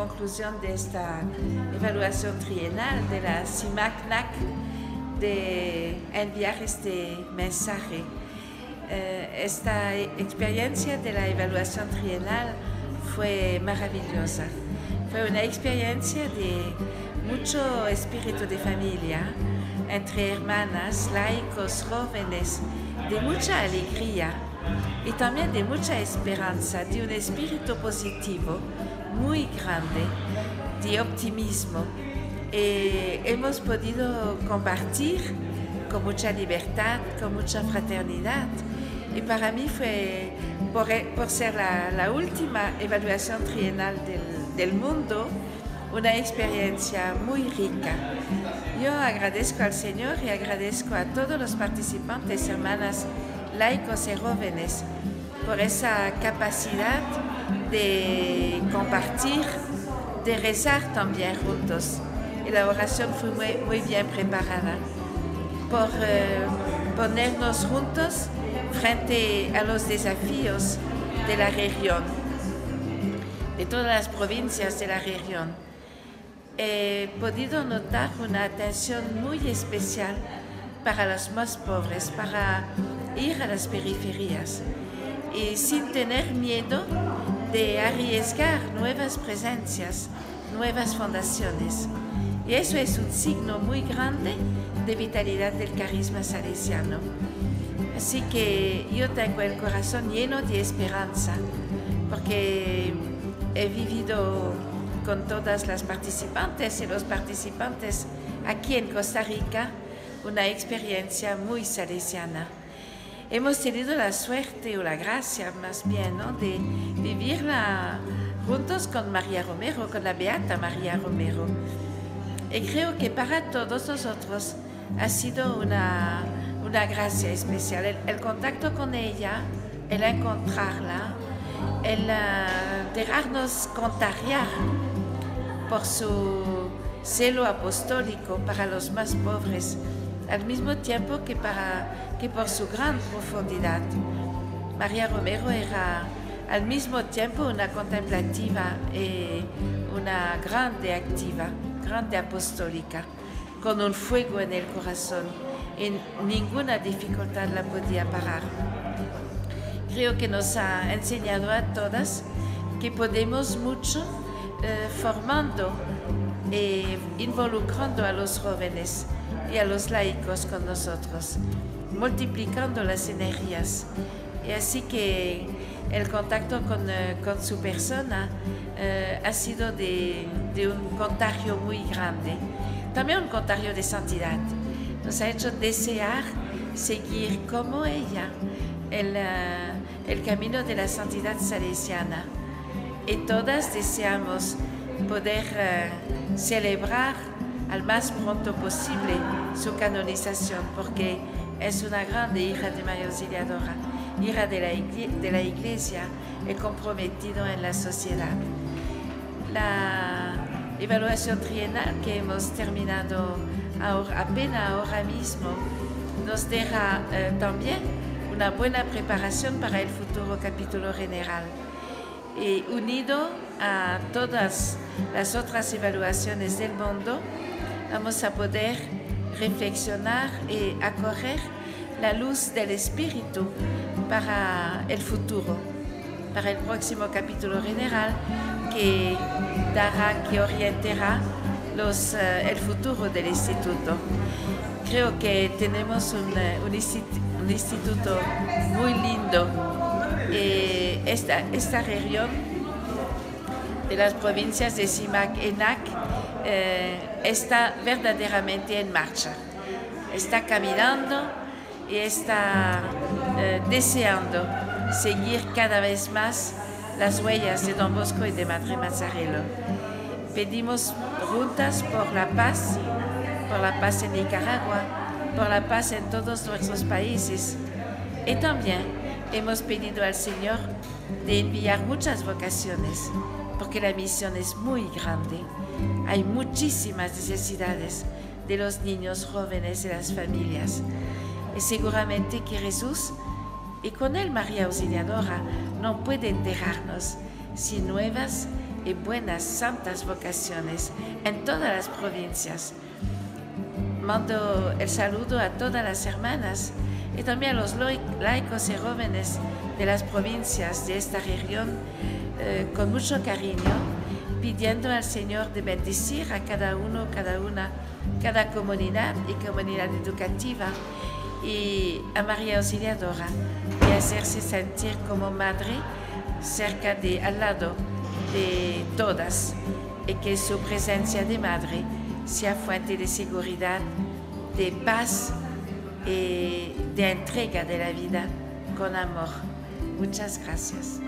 conclusión de esta evaluación trienal de la CIMAC-NAC de enviar este mensaje. Esta experiencia de la evaluación trienal fue maravillosa. Fue una experiencia de mucho espíritu de familia, entre hermanas, laicos, jóvenes, de mucha alegría y también de mucha esperanza, de un espíritu positivo muy grande, de optimismo. Hemos podido compartir con mucha libertad, con mucha fraternidad. Y para mí fue, por ser la última evaluación trienal del mundo, una experiencia muy rica. Yo agradezco al Señor y agradezco a todos los participantes, hermanas, laicos y jóvenes, por esa capacidad de compartir, de rezar también juntos. Y la oración fue muy bien preparada, por ponernos juntos frente a los desafíos de la región, de todas las provincias de la región. He podido notar una atención muy especial para los más pobres, para ir a las periferias y sin tener miedo de arriesgar nuevas presencias, nuevas fundaciones. Y eso es un signo muy grande de vitalidad del carisma salesiano. Así que yo tengo el corazón lleno de esperanza, porque he vivido con todas las participantes y los participantes aquí en Costa Rica una experiencia muy salesiana. Hemos tenido la suerte o la gracia más bien, ¿no?, de vivirla juntos con María Romero, con la Beata María Romero. Y creo que para todos nosotros ha sido una gracia especial. El contacto con ella, el encontrarla, el dejarnos contagiar por su celo apostólico para los más pobres, al mismo tiempo que por su gran profundidad. María Romero era al mismo tiempo una contemplativa y una grande activa, grande apostólica, con un fuego en el corazón y ninguna dificultad la podía parar. Creo que nos ha enseñado a todas que podemos mucho formando e involucrando a los jóvenes y a los laicos con nosotros, multiplicando las energías. Y así que el contacto con su persona ha sido de un contagio muy grande, también un contagio de santidad. Nos ha hecho desear seguir como ella el camino de la santidad salesiana. Y todas deseamos poder celebrar al más pronto posible su canonización, porque es una grande hija de María Auxiliadora, hija de la Iglesia y comprometida en la sociedad. La evaluación trienal que hemos terminado apenas ahora mismo nos deja también una buena preparación para el futuro capítulo general. Y unido a todas las otras evaluaciones del mundo, vamos a poder reflexionar y acoger la luz del Espíritu para el futuro, para el próximo capítulo general que orientará el futuro del instituto. Creo que tenemos un instituto muy lindo. Esta región de las provincias de CIMAC y NAC está verdaderamente en marcha, está caminando y está deseando seguir cada vez más las huellas de Don Bosco y de Madre Mazzarello. Pedimos juntas por la paz en Nicaragua, por la paz en todos nuestros países, y también hemos pedido al Señor de enviar muchas vocaciones, porque la misión es muy grande. Hay muchísimas necesidades de los niños, jóvenes y las familias. Y seguramente que Jesús, y con él María Auxiliadora, no pueden dejarnos sin nuevas y buenas santas vocaciones en todas las provincias. Mando el saludo a todas las hermanas y también a los laicos y jóvenes de las provincias de esta región con mucho cariño, pidiendo al Señor de bendecir a cada uno, cada una, cada comunidad y comunidad educativa, y a María Auxiliadora, y hacerse sentir como madre cerca de, al lado de todas, y que su presencia de madre sea fuente de seguridad, de paz y de entrega de la vida con amor. Muchas gracias.